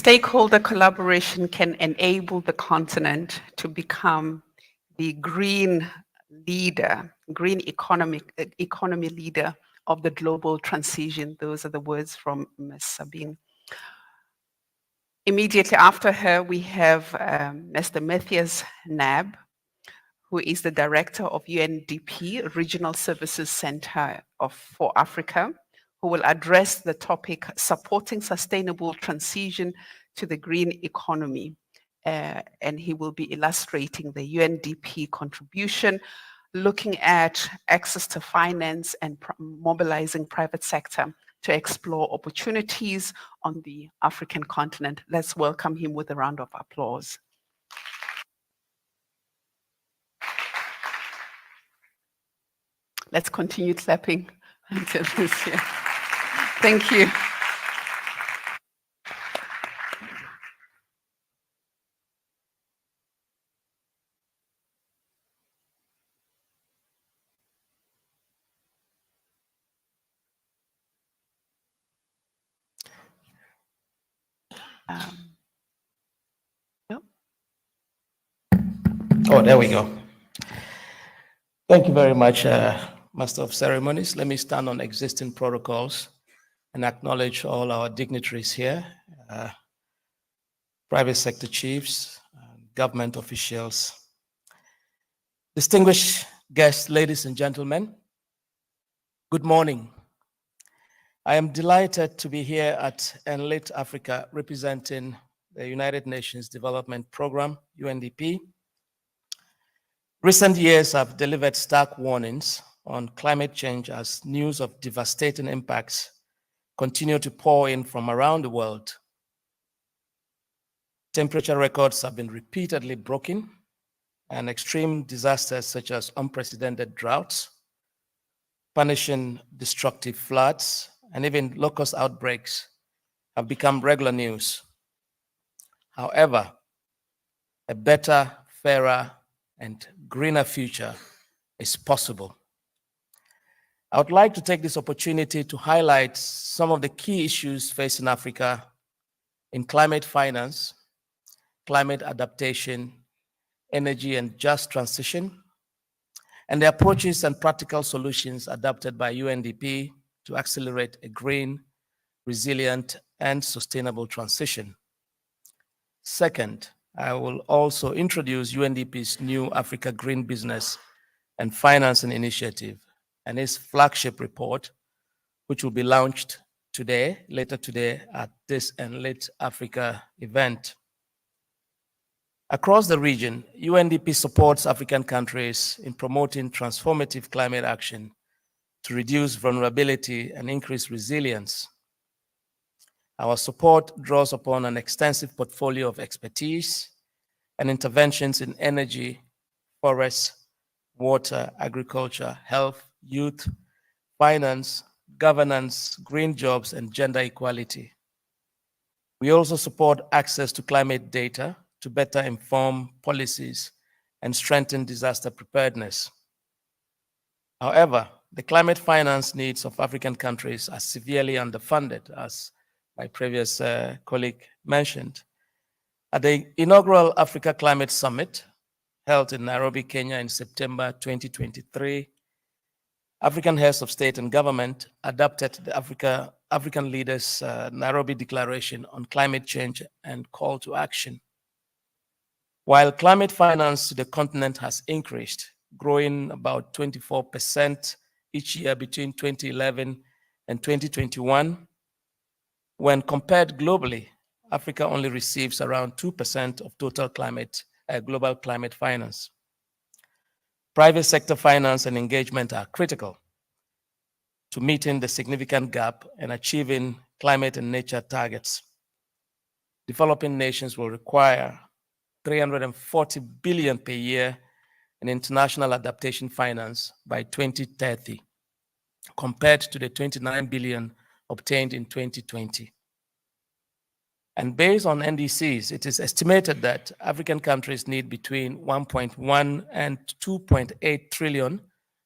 Stakeholder collaboration can enable the continent to become the green leader, green economy leader of the global transition. Those are the words from Ms. Sabine. Immediately after her, we have Mr. Matthias Naab, who is the director of UNDP, Regional Services Center for Africa, who will address the topic, supporting sustainable transition to the green economy. And he will be illustrating the UNDP contribution, looking at access to finance and mobilizing private sector to explore opportunities on the African continent. Let's welcome him with a round of applause. Let's continue clapping until this year. Thank you. No? Oh, there we go. Thank you very much, Master of Ceremonies. Let me stand on existing protocols and acknowledge all our dignitaries here, private sector chiefs, government officials, distinguished guests, ladies and gentlemen. Good morning. I am delighted to be here at Enlit Africa, representing the United Nations Development Programme, UNDP. Recent years have delivered stark warnings on climate change as news of devastating impacts continue to pour in from around the world. Temperature records have been repeatedly broken, and extreme disasters such as unprecedented droughts, punishing destructive floods, and even locust outbreaks have become regular news. However, a better, fairer, and greener future is possible. I would like to take this opportunity to highlight some of the key issues facing Africa in climate finance, climate adaptation, energy and just transition, and the approaches and practical solutions adopted by UNDP to accelerate a green, resilient, and sustainable transition. Second, I will also introduce UNDP's new Africa Green Business and Financing Initiative and its flagship report, which will be launched today, later today, at this Enlit Africa event. Across the region, UNDP supports African countries in promoting transformative climate action to reduce vulnerability and increase resilience. Our support draws upon an extensive portfolio of expertise and interventions in energy, forests, water, agriculture, health, youth, finance, governance, green jobs, and gender equality. We also support access to climate data to better inform policies and strengthen disaster preparedness. However, the climate finance needs of African countries are severely underfunded, as my previous colleague mentioned. At the inaugural Africa Climate Summit, held in Nairobi, Kenya in September 2023, African heads of state and government adopted the African leaders' Nairobi Declaration on Climate Change and Call to Action. While climate finance to the continent has increased, growing about 24% each year between 2011 and 2021, when compared globally, Africa only receives around 2% of total global climate finance. Private sector finance and engagement are critical to meeting the significant gap and achieving climate and nature targets. Developing nations will require 340 billion per year in international adaptation finance by 2030, compared to the 29 billion obtained in 2020. And based on NDCs, it is estimated that African countries need between 1.1 and 2.8 trillion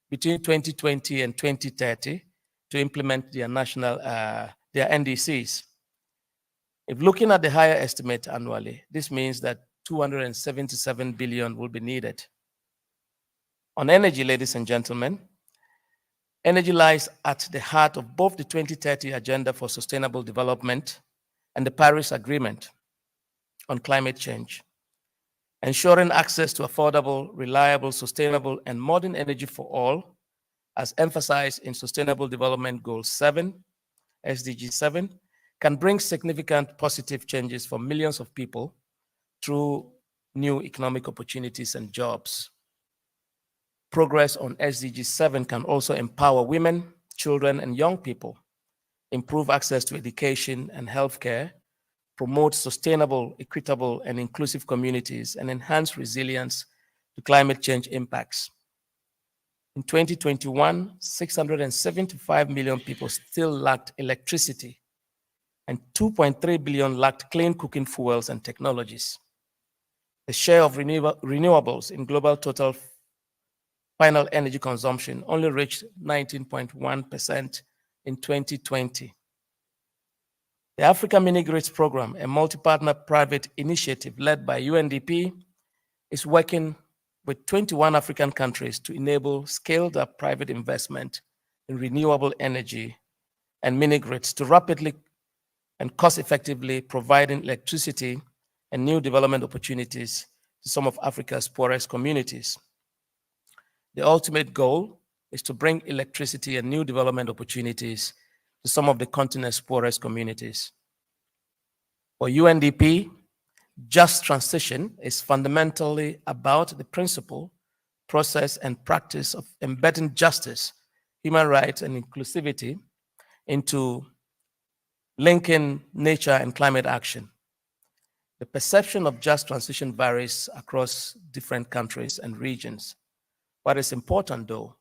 between 2020 and 2030 to implement their NDCs. If looking at the higher estimate annually, this means that 277 billion will be needed. On energy, ladies and gentlemen, energy lies at the heart of both the 2030 Agenda for Sustainable Development and the Paris Agreement on climate change. Ensuring access to affordable, reliable, sustainable, and modern energy for all, as emphasized in Sustainable Development Goal 7, SDG 7, can bring significant positive changes for millions of people through new economic opportunities and jobs. Progress on SDG 7 can also empower women, children, and young people, improve access to education and healthcare, promote sustainable, equitable, and inclusive communities, and enhance resilience to climate change impacts. In 2021, 675 million people still lacked electricity, and 2.3 billion lacked clean cooking fuels and technologies. The share of renewables in global total final energy consumption only reached 19.1% in 2020. The Africa Mini-Grids Program, a multi-partner private initiative led by UNDP, is working with 21 African countries to enable scaled-up private investment in renewable energy and mini-grids to rapidly and cost-effectively providing electricity and new development opportunities to some of Africa's poorest communities. The ultimate goal is to bring electricity and new development opportunities to some of the continent's poorest communities. For UNDP, just transition is fundamentally about the principle, process, and practice of embedding justice, human rights, and inclusivity into linking nature and climate action. The perception of just transition varies across different countries and regions. What is important, though,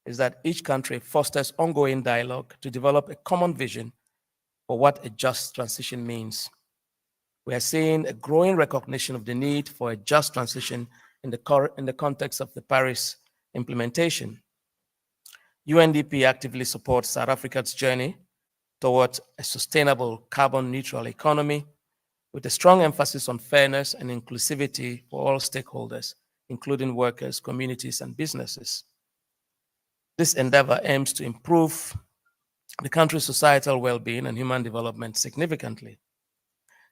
is that each country fosters ongoing dialogue to develop a common vision for what a just transition means. We are seeing a growing recognition of the need for a just transition in the context of the Paris implementation. UNDP actively supports South Africa's journey towards a sustainable carbon-neutral economy with a strong emphasis on fairness and inclusivity for all stakeholders, including workers, communities, and businesses. This endeavor aims to improve the country's societal well-being and human development significantly.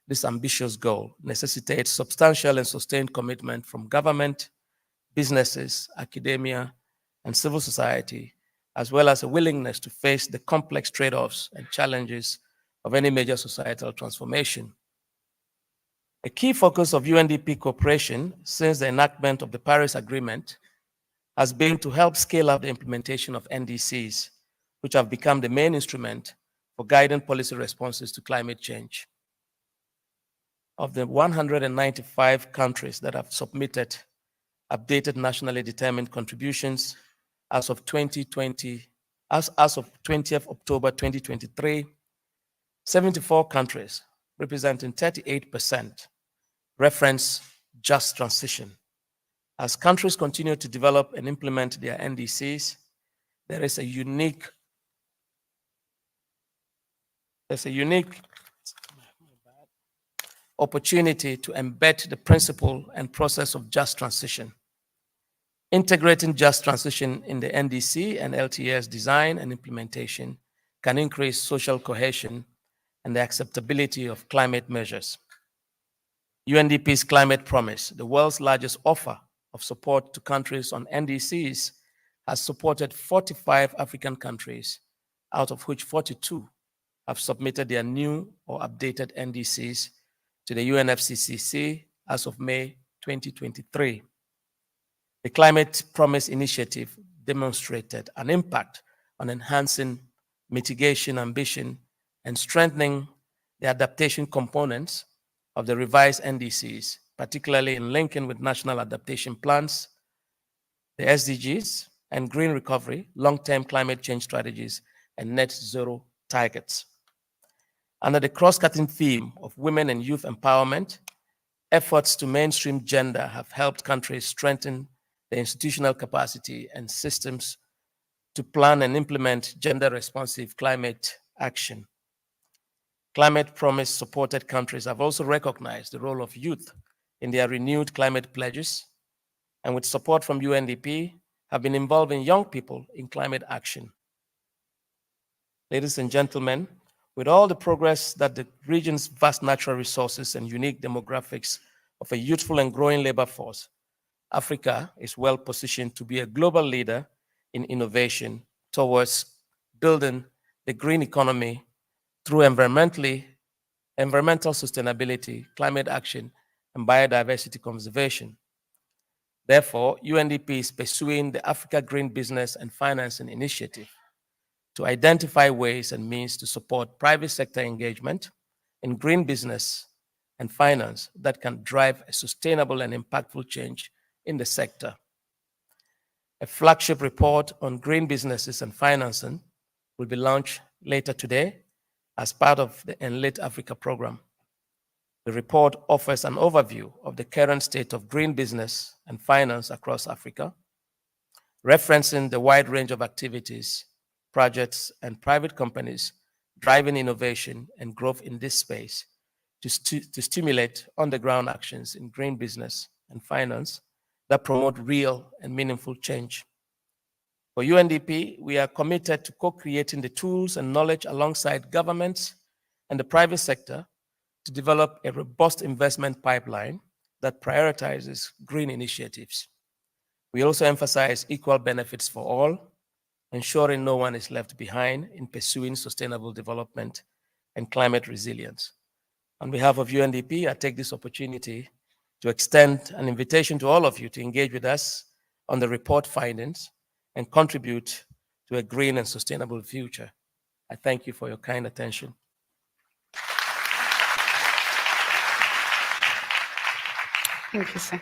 This ambitious goal necessitates substantial and sustained commitment from government, businesses, academia, and civil society, as well as a willingness to face the complex trade-offs and challenges of any major societal transformation. A key focus of UNDP cooperation since the enactment of the Paris Agreement has been to help scale up the implementation of NDCs, which have become the main instrument for guiding policy responses to climate change. Of the 195 countries that have submitted updated nationally determined contributions as of 2020, as of 20th October 2023, 74 countries, representing 38%, reference just transition. As countries continue to develop and implement their NDCs, there is a unique opportunity to embed the principle and process of just transition. Integrating just transition in the NDC and LTS design and implementation can increase social cohesion and the acceptability of climate measures. UNDP's Climate Promise, the world's largest offer of support to countries on NDCs, has supported 45 African countries, out of which 42 have submitted their new or updated NDCs to the UNFCCC as of May 2023. The Climate Promise Initiative demonstrated an impact on enhancing mitigation ambition and strengthening the adaptation components of the revised NDCs, particularly in linking with national adaptation plans, the SDGs, and green recovery, long-term climate change strategies, and net zero targets. Under the cross-cutting theme of women and youth empowerment, efforts to mainstream gender have helped countries strengthen the institutional capacity and systems to plan and implement gender-responsive climate action. Climate Promise supported countries have also recognized the role of youth in their renewed climate pledges, and with support from UNDP, have been involving young people in climate action. Ladies and gentlemen, with all the progress that the region's vast natural resources and unique demographics of a youthful and growing labor force, Africa is well positioned to be a global leader in innovation towards building the green economy through environmental sustainability, climate action, and biodiversity conservation. Therefore, UNDP is pursuing the Africa Green Business and Financing Initiative to identify ways and means to support private sector engagement in green business and finance that can drive a sustainable and impactful change in the sector. A flagship report on green businesses and financing will be launched later today as part of the Enlit Africa program. The report offers an overview of the current state of green business and finance across Africa, referencing the wide range of activities, projects, and private companies driving innovation and growth in this space to stimulate on-the-ground actions in green business and finance that promote real and meaningful change. For UNDP, we are committed to co-creating the tools and knowledge alongside governments and the private sector to develop a robust investment pipeline that prioritizes green initiatives. We also emphasize equal benefits for all, ensuring no one is left behind in pursuing sustainable development and climate resilience. On behalf of UNDP, I take this opportunity to extend an invitation to all of you to engage with us on the report findings and contribute to a green and sustainable future. I thank you for your kind attention. Thank you, sir.